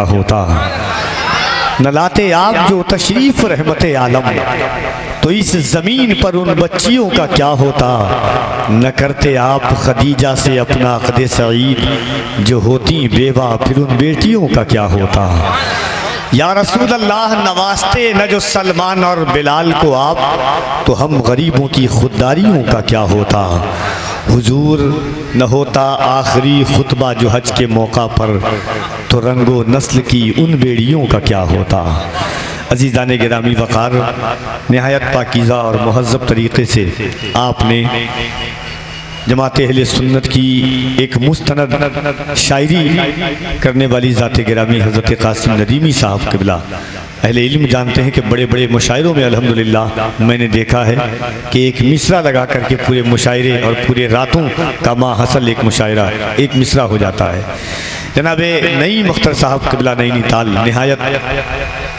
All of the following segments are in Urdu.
ہوتا، نہ لاتے آپ جو تشریف رحمت عالم، تو اس زمین پر ان بچیوں کا کیا ہوتا، نہ کرتے آپ خدیجہ سے اپنا عقد سعید، جو ہوتی بیوہ پھر ان بیٹیوں کا کیا ہوتا۔ یا رسول اللہ نوازتے نہ جو سلمان اور بلال کو آپ، تو ہم غریبوں کی خودداریوں کا کیا ہوتا۔ حضور نہ ہوتا آخری خطبہ جو حج کے موقع پر، تو رنگ و نسل کی ان بیڑیوں کا کیا ہوتا۔ عزیزان گرامی وقار، نہایت پاکیزہ اور مہذب طریقے سے آپ نے جماعت اہل سنت کی ایک مستند شاعری کرنے والی ذات گرامی حضرت قاسم ندیمی صاحب قبلہ، اہل علم جانتے ہیں کہ بڑے بڑے مشاعروں میں الحمدللہ میں نے دیکھا ہے کہ ایک مصرع لگا کر کے پورے مشاعرے اور پورے راتوں کا ما حصل ایک مشاعرہ ایک مصرع ہو جاتا ہے۔ جناب نعیم اختر صاحب قبلہ نینی تال، نہایت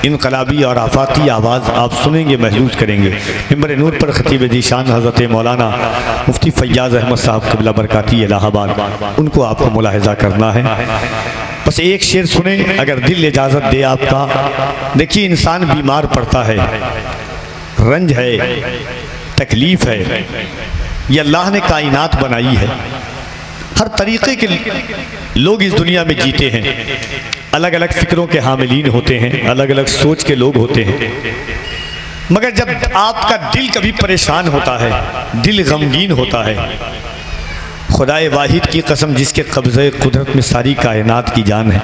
انقلابی اور آفاقی آواز آپ سنیں گے، محسوس کریں گے۔ ممبر نور پر خطیب ذیشان حضرت مولانا مفتی فیاض احمد صاحب قبلہ برکاتی الہ آباد، ان کو آپ کو ملاحظہ کرنا ہے۔ بس ایک شعر سنیں اگر دل اجازت دے آپ کا۔ دیکھیے انسان بیمار پڑتا ہے، رنج ہے، تکلیف ہے، یہ اللہ نے کائنات بنائی ہے، ہر طریقے کے لوگ اس دنیا میں جیتے ہیں، الگ الگ فکروں کے حاملین ہوتے ہیں، الگ الگ سوچ کے لوگ ہوتے ہیں، مگر جب آپ کا دل کبھی پریشان ہوتا ہے، دل غمگین ہوتا ہے، خدائے واحد کی قسم جس کے قبضہ قدرت میں ساری کائنات کی جان ہے،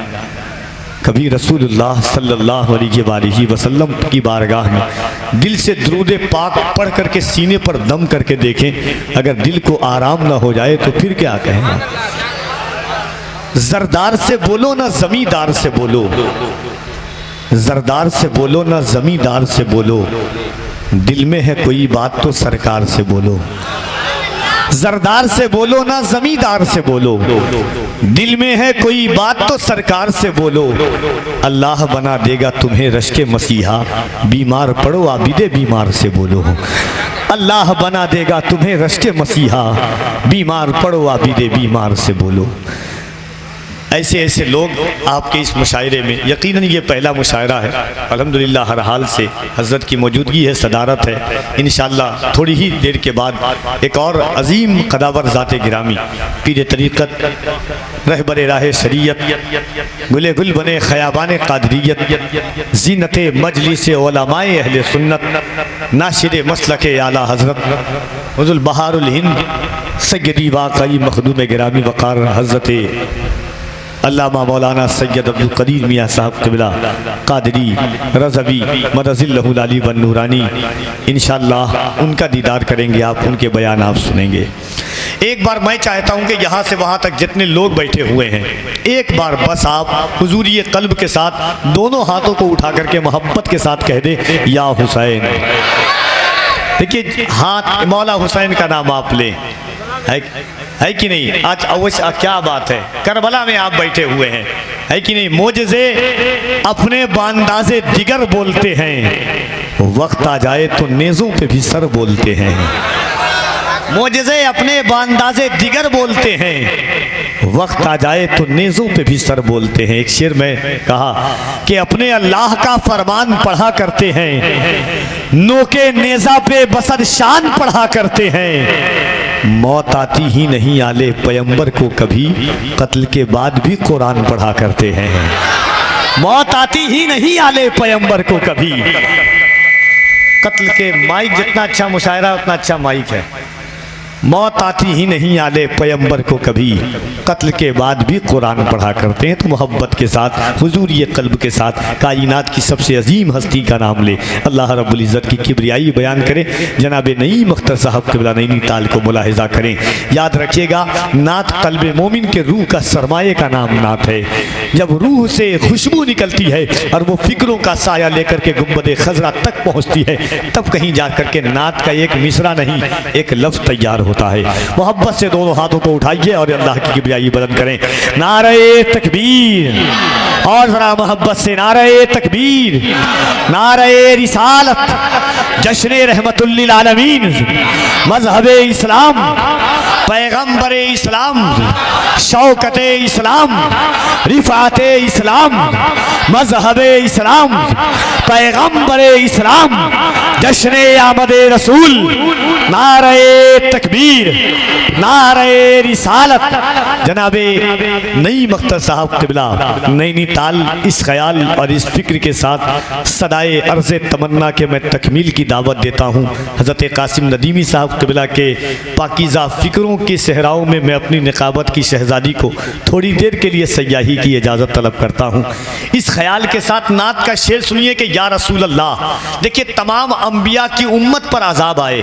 کبھی رسول اللہ صلی اللہ علیہ وآلہ وسلم کی بارگاہ میں دل سے درود پاک پڑھ کر کے سینے پر دم کر کے دیکھیں، اگر دل کو آرام نہ ہو جائے تو پھر کیا کہیں گا۔ زردار سے بولو نہ زمیندار سے بولو، زردار سے بولو نہ زمیندار سے بولو، دل میں ہے کوئی بات تو سرکار سے بولو۔ زردار سے بولو نہ زمیندار سے بولو، دل میں ہے کوئی بات تو سرکار سے بولو، اللہ بنا دے گا تمہیں رشک مسیحا، بیمار پڑو عابد بیمار سے بولو۔ اللہ بنا دے گا تمہیں رشک مسیحا، بیمار پڑو عابد بیمار سے بولو۔ ایسے ایسے لوگ آپ کے اس مشاعرے میں، یقیناً یہ پہلا مشاعرہ ہے، الحمدللہ ہر حال سے حضرت کی موجودگی ہے، صدارت ہے، انشاءاللہ تھوڑی ہی دیر کے بعد ایک اور عظیم قداور ذات گرامی، پیر طریقت، رہبر راہ شریعت، گلے گل بنے خیابان قادریت، زینت مجلس علماء اہل سنت، ناشر مسلک اعلیٰ حضرت حضور بہار الہند، سیدی واقعی مخدوم گرامی وقار حضرت علامہ مولانا سید عبدالقدیر میاں صاحب قبلہ قادری رضوی مدظ اللہ العلی والنورانی، انشاءاللہ ان کا دیدار کریں گے آپ، ان کے بیان آپ سنیں گے۔ ایک بار میں چاہتا ہوں کہ یہاں سے وہاں تک جتنے لوگ بیٹھے ہوئے ہیں، ایک بار بس آپ حضوری قلب کے ساتھ دونوں ہاتھوں کو اٹھا کر کے محبت کے ساتھ کہہ دیں یا حسین۔ دیکھیے ہاتھ مولا حسین کا نام آپ لیں، ہے کہ نہیں؟ آج اوشا کیا بات ہے، کربلا میں آپ بیٹھے ہوئے ہیں، ہے کہ نہیں؟ معجزے اپنے بانداز دیگر بولتے ہیں، وقت آ جائے تو نیزوں پہ بھی سر بولتے ہیں۔ معجزے اپنے بانداز دیگر بولتے ہیں، وقت آ جائے تو نیزوں پہ بھی سر بولتے ہیں۔ ایک شعر میں کہا کہ اپنے اللہ کا فرمان پڑھا کرتے ہیں، نوکے نیزہ پہ بسر شان پڑھا کرتے ہیں، موت آتی ہی نہیں آلے پیمبر کو کبھی، قتل کے بعد بھی قرآن پڑھا کرتے ہیں۔ موت آتی ہی نہیں آلے پیمبر کو کبھی، قتل کے مائک جتنا اچھا مشاعرہ اتنا اچھا مائک ہے۔ موت آتی ہی نہیں آلے پیمبر کو کبھی، قتل کے بعد بھی قرآن پڑھا کرتے ہیں۔ تو محبت کے ساتھ حضوری قلب کے ساتھ کائنات کی سب سے عظیم ہستی کا نام لے، اللہ رب العزت کی کبریائی بیان کریں۔ جناب نعیم اختر صاحب قبلہ نینی تال کو ملاحظہ کریں۔ یاد رکھیے گا نعت قلب مومن کے روح کا سرمایہ کا نام نعت ہے۔ جب روح سے خوشبو نکلتی ہے اور وہ فکروں کا سایہ لے کر کے گنبد خضرا تک پہنچتی ہے، تب کہیں جا کر کے نعت کا ایک مصرع نہیں ایک لفظ تیار ہوتا ہے۔ محبت سے دونوں ہاتھوں کو اٹھائیے اور اللہ کی کبریائی بلند کریں۔ نعرہ تکبیر، اور ذرا محبت سے نعرہ تکبیر، نعرہ رسالت، جشن رحمت للعالمین، مذہب اسلام، پیغمبر اسلام، شوکت اسلام، رفعت اسلام، مذہب اسلام، پیغمبر اسلام، جشن آمد رسول، نعرہ تکبیر، نعرہ رسالت۔ جناب نعیم اختر صاحب قبلہ نینی تال اس خیال اور اس فکر کے ساتھ صدائے عرض تمنا کے میں تکمیل کی دعوت دیتا ہوں۔ حضرت قاسم ندیمی صاحب قبلہ کے پاکیزہ فکروں کے صحراؤں میں میں اپنی نقابت کی شہزادی کو تھوڑی دیر کے لیے سیاحی کی اجازت طلب کرتا ہوں۔ اس خیال کے ساتھ نعت کا شعر سنیے کہ یا رسول اللہ۔ دیکھیے تمام انبیاء کی امت پر عذاب آئے،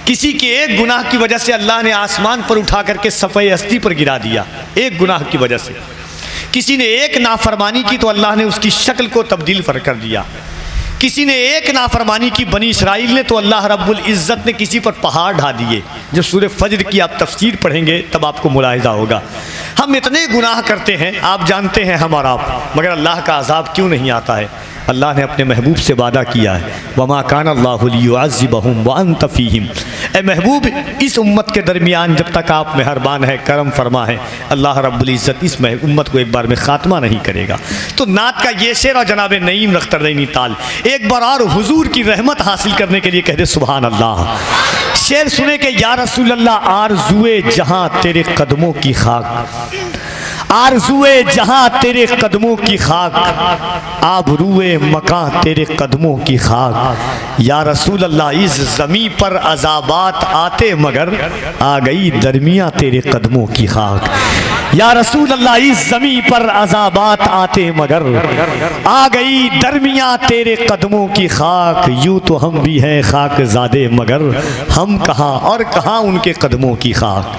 کسی کے ایک گناہ کی وجہ سے اللہ نے آسمان پر اٹھا کر کے صفحہ ہستی پر گرا دیا، ایک گناہ کی وجہ سے۔ کسی نے ایک نافرمانی کی تو اللہ نے اس کی شکل کو تبدیل کر دیا۔ کسی نے ایک نافرمانی کی بنی اسرائیل نے تو اللہ رب العزت نے کسی پر پہاڑ ڈھا دیے۔ جب سورہ فجر کی آپ تفسیر پڑھیں گے تب آپ کو ملاحظہ ہوگا۔ ہم اتنے گناہ کرتے ہیں، آپ جانتے ہیں ہم اور آپ، مگر اللہ کا عذاب کیوں نہیں آتا ہے؟ اللہ نے اپنے محبوب سے وعدہ کیا ہے وَمَا كَانَ اللَّهُ لِيُعَذِّبَهُمْ وَأَنْتَ فِيهِمْ۔ اے محبوب اس امت کے درمیان جب تک آپ مہربان ہیں، کرم فرما ہے، اللہ رب العزت اس امت کو ایک بار میں خاتمہ نہیں کرے گا۔ تو نعت کا یہ شعر اور جناب نعیم اختر نینی تال ایک بار اور حضور کی رحمت حاصل کرنے کے لیے کہہ دے سبحان اللہ۔ شعر سنے کہ یا رسول اللہ آرزوئے جہاں تیرے قدموں کی خاک، آرزوئے جہاں تیرے قدموں کی خاک، آبروئے مکان تیرے قدموں کی خاک۔ یا رسول اللہ اس زمین پر عذابات آتے مگر آ گئی درمیاں تیرے قدموں کی خاک۔ یا رسول اللہ اس زمین پر عذابات آتے مگر آ گئی درمیاں تیرے قدموں کی خاک۔ یوں تو ہم بھی ہیں خاک زادے مگر ہم کہاں اور کہاں ان کے قدموں کی خاک۔